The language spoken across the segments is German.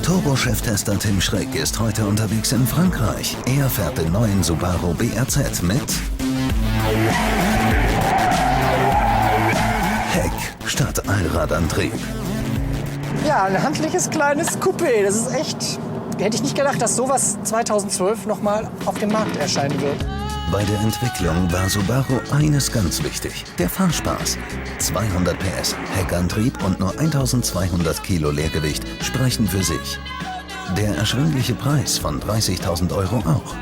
Turbo-Cheftester Tim Schreck ist heute unterwegs in Frankreich. Er fährt den neuen Subaru BRZ mit Heck statt Allradantrieb. Ja, ein handliches kleines Coupé. Das ist echt... Hätte ich nicht gedacht, dass sowas 2012 noch mal auf dem Markt erscheinen wird. Bei der Entwicklung war Subaru eines ganz wichtig: der Fahrspaß. 200 PS, Heckantrieb und nur 1200 Kilo Leergewicht sprechen für sich. Der erschwingliche Preis von 30.000 € auch.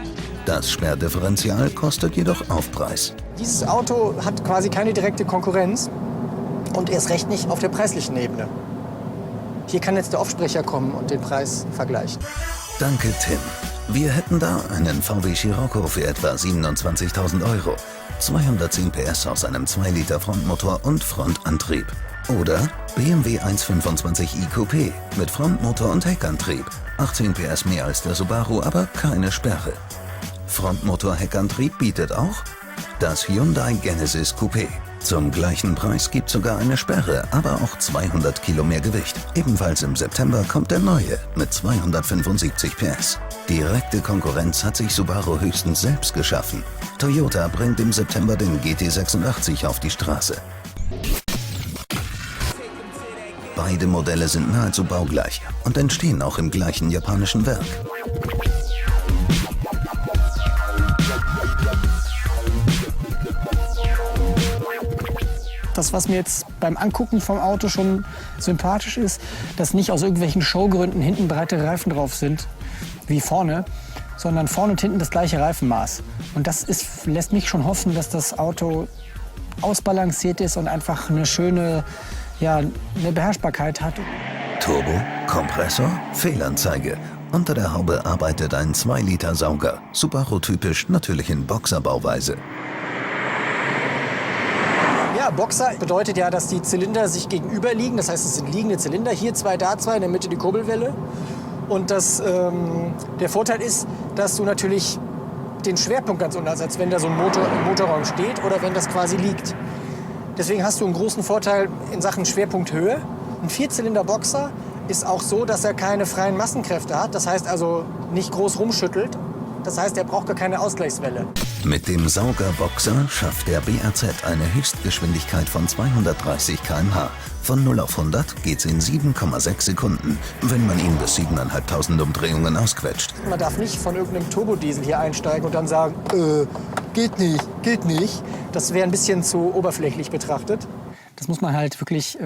Das Sperrdifferential kostet jedoch Aufpreis. Dieses Auto hat quasi keine direkte Konkurrenz und erst recht nicht auf der preislichen Ebene. Hier kann jetzt der Aufsprecher kommen und den Preis vergleichen. Danke, Tim. Wir hätten da einen VW Scirocco für etwa 27.000 €. 210 PS aus einem 2-Liter Frontmotor und Frontantrieb. Oder BMW 125i Coupé mit Frontmotor und Heckantrieb. 18 PS mehr als der Subaru, aber keine Sperre. Frontmotor-Heckantrieb bietet auch das Hyundai Genesis Coupé. Zum gleichen Preis gibt sogar eine Sperre, aber auch 200 Kilo mehr Gewicht. Ebenfalls im September kommt der neue mit 275 PS. Direkte Konkurrenz hat sich Subaru höchstens selbst geschaffen. Toyota bringt im September den GT86 auf die Straße. Beide Modelle sind nahezu baugleich und entstehen auch im gleichen japanischen Werk. Das, was mir jetzt beim Angucken vom Auto schon sympathisch ist, dass nicht aus irgendwelchen Showgründen hinten breite Reifen drauf sind, wie vorne, sondern vorne und hinten das gleiche Reifenmaß. Und das lässt mich schon hoffen, dass das Auto ausbalanciert ist und einfach eine schöne, eine Beherrschbarkeit hat. Turbo, Kompressor, Fehlanzeige. Unter der Haube arbeitet ein 2-Liter Sauger. Subaru-typisch, natürlich in Boxerbauweise. Ja, Boxer bedeutet ja, dass die Zylinder sich gegenüber liegen. Das heißt, es sind liegende Zylinder. Hier 2, da 2, in der Mitte die Kurbelwelle. Und der Vorteil ist, dass du natürlich den Schwerpunkt ganz unten hast, als wenn da so ein Motor im Motorraum steht oder wenn das quasi liegt. Deswegen hast du einen großen Vorteil in Sachen Schwerpunkthöhe. Ein 4-Zylinder-Boxer ist auch so, dass er keine freien Massenkräfte hat. Das heißt also nicht groß rumschüttelt. Das heißt, er braucht gar keine Ausgleichswelle. Mit dem Saugerboxer schafft der BRZ eine Höchstgeschwindigkeit von 230 km/h. Von 0 auf 100 geht's in 7,6 Sekunden, wenn man ihn bis 7.500 Umdrehungen ausquetscht. Man darf nicht von irgendeinem Turbodiesel hier einsteigen und dann sagen, geht nicht. Das wäre ein bisschen zu oberflächlich betrachtet. Das muss man halt wirklich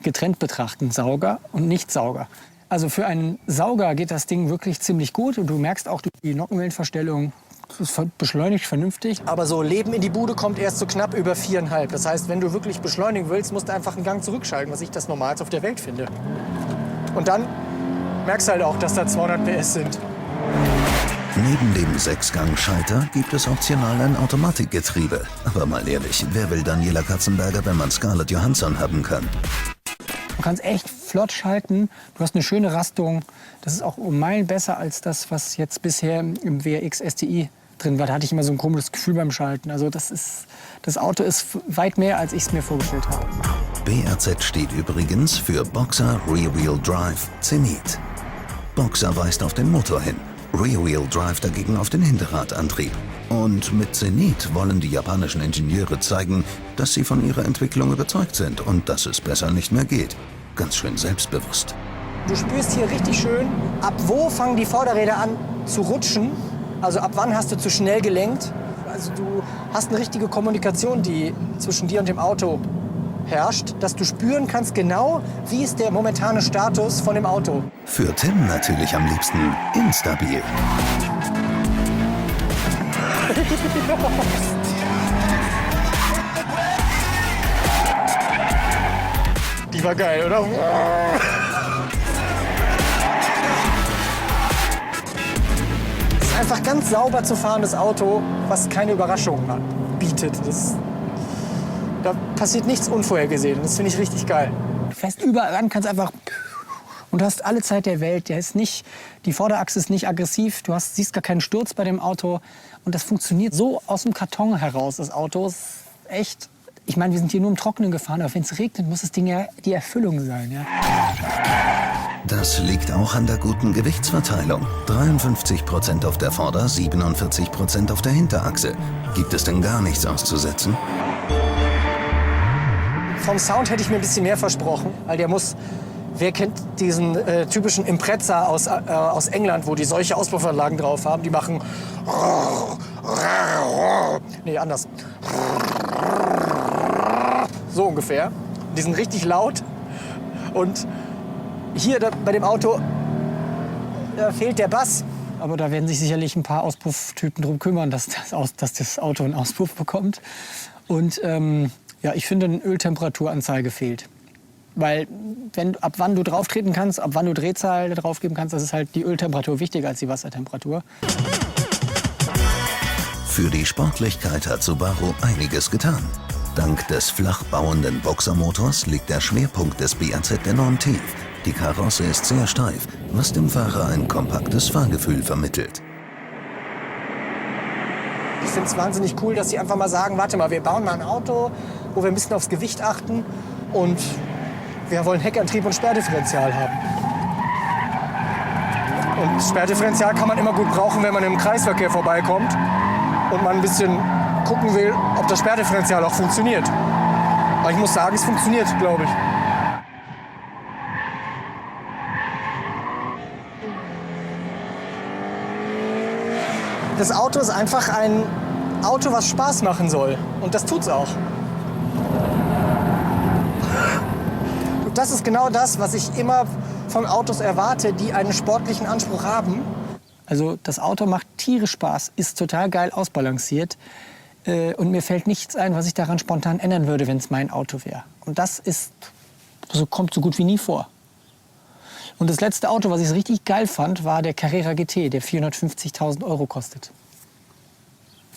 getrennt betrachten, Sauger und Nicht-Sauger. Also für einen Sauger geht das Ding wirklich ziemlich gut und du merkst auch die Nockenwellenverstellung, es beschleunigt vernünftig. Aber so Leben in die Bude kommt erst so knapp über 4,5. Das heißt, wenn du wirklich beschleunigen willst, musst du einfach einen Gang zurückschalten, was ich das Normalste auf der Welt finde. Und dann merkst du halt auch, dass da 200 PS sind. Neben dem 6-Gang-Schalter gibt es optional ein Automatikgetriebe. Aber mal ehrlich, wer will Daniela Katzenberger, wenn man Scarlett Johansson haben kann? Du kannst echt flott schalten, du hast eine schöne Rastung. Das ist auch um Meilen besser als das, was jetzt bisher im WRX STI drin war. Da hatte ich immer so ein komisches Gefühl beim Schalten. Also das Auto ist weit mehr, als ich es mir vorgestellt habe. BRZ steht übrigens für Boxer Rear-Wheel Drive Zenit. Boxer weist auf den Motor hin, Rear-Wheel Drive dagegen auf den Hinterradantrieb. Und mit Zenit wollen die japanischen Ingenieure zeigen, dass sie von ihrer Entwicklung überzeugt sind und dass es besser nicht mehr geht. Ganz schön selbstbewusst. Du spürst hier richtig schön, ab wo fangen die Vorderräder an zu rutschen. Also ab wann hast du zu schnell gelenkt. Also du hast eine richtige Kommunikation, die zwischen dir und dem Auto herrscht, dass du spüren kannst genau, wie ist der momentane Status von dem Auto. Für Tim natürlich am liebsten instabil. Die war geil, oder? Es ist einfach ganz sauber zu fahrendes Auto, was keine Überraschungen bietet. Da passiert nichts Unvorhergesehen. Das finde ich richtig geil. Du fährst überall ran, kannst einfach... Und du hast alle Zeit der Welt. Die Vorderachse ist nicht aggressiv. Du siehst gar keinen Sturz bei dem Auto. Und das funktioniert so aus dem Karton heraus, das Auto. Ist echt... Ich meine, wir sind hier nur im Trockenen gefahren, aber wenn es regnet, muss das Ding ja die Erfüllung sein. Ja? Das liegt auch an der guten Gewichtsverteilung. 53% auf der Vorder-, 47% auf der Hinterachse. Gibt es denn gar nichts auszusetzen? Vom Sound hätte ich mir ein bisschen mehr versprochen, weil der muss... Wer kennt diesen typischen Impreza aus England, wo die solche Auspuffanlagen drauf haben? Die machen... Nee, anders. So ungefähr. Die sind richtig laut. Und hier bei dem Auto fehlt der Bass. Aber da werden sich sicherlich ein paar Auspufftypen drum kümmern, dass das Auto einen Auspuff bekommt. Und ja, ich finde, eine Öltemperaturanzeige fehlt. Weil ab wann du drauf treten kannst, ab wann du Drehzahl drauf geben kannst, das ist halt die Öltemperatur wichtiger als die Wassertemperatur. Für die Sportlichkeit hat Subaru einiges getan. Dank des flach bauenden Boxermotors liegt der Schwerpunkt des BAZ enorm tief. Die Karosse ist sehr steif, was dem Fahrer ein kompaktes Fahrgefühl vermittelt. Ich finde es wahnsinnig cool, dass sie einfach mal sagen, warte mal, wir bauen mal ein Auto, wo wir ein bisschen aufs Gewicht achten und wir wollen Heckantrieb und Sperrdifferential haben. Und Sperrdifferential kann man immer gut brauchen, wenn man im Kreisverkehr vorbeikommt und man ein bisschen gucken will, ob das Sperrdifferential auch funktioniert. Aber ich muss sagen, es funktioniert, glaube ich. Das Auto ist einfach ein Auto, was Spaß machen soll. Und das tut's auch. Und das ist genau das, was ich immer von Autos erwarte, die einen sportlichen Anspruch haben. Also das Auto macht tierisch Spaß, ist total geil ausbalanciert. Und mir fällt nichts ein, was ich daran spontan ändern würde, wenn es mein Auto wäre. Und das kommt so gut wie nie vor. Und das letzte Auto, was ich richtig geil fand, war der Carrera GT, der 450.000 € kostet.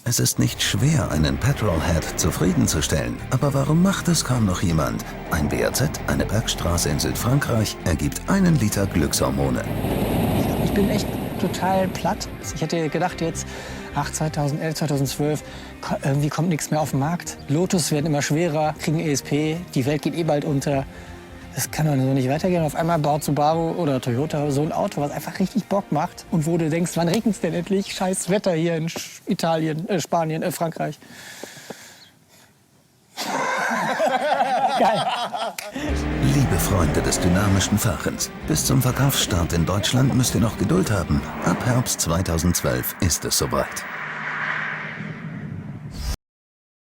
Es ist nicht schwer, einen Petrolhead zufriedenzustellen. Aber warum macht es kaum noch jemand? Ein BAZ, eine Bergstraße in Südfrankreich, ergibt 1 Liter Glückshormone. Ich bin echt total platt. Ich hätte gedacht jetzt, 2011, 2012, irgendwie kommt nichts mehr auf den Markt. Lotus werden immer schwerer, kriegen ESP, die Welt geht eh bald unter. Das kann doch so nicht weitergehen. Auf einmal baut Subaru oder Toyota so ein Auto, was einfach richtig Bock macht. Und wo du denkst, wann regnet es denn endlich? Scheiß Wetter hier in Italien, Spanien, Frankreich. Geil. Liebe Freunde des dynamischen Fahrens, bis zum Verkaufsstart in Deutschland müsst ihr noch Geduld haben. Ab Herbst 2012 ist es soweit.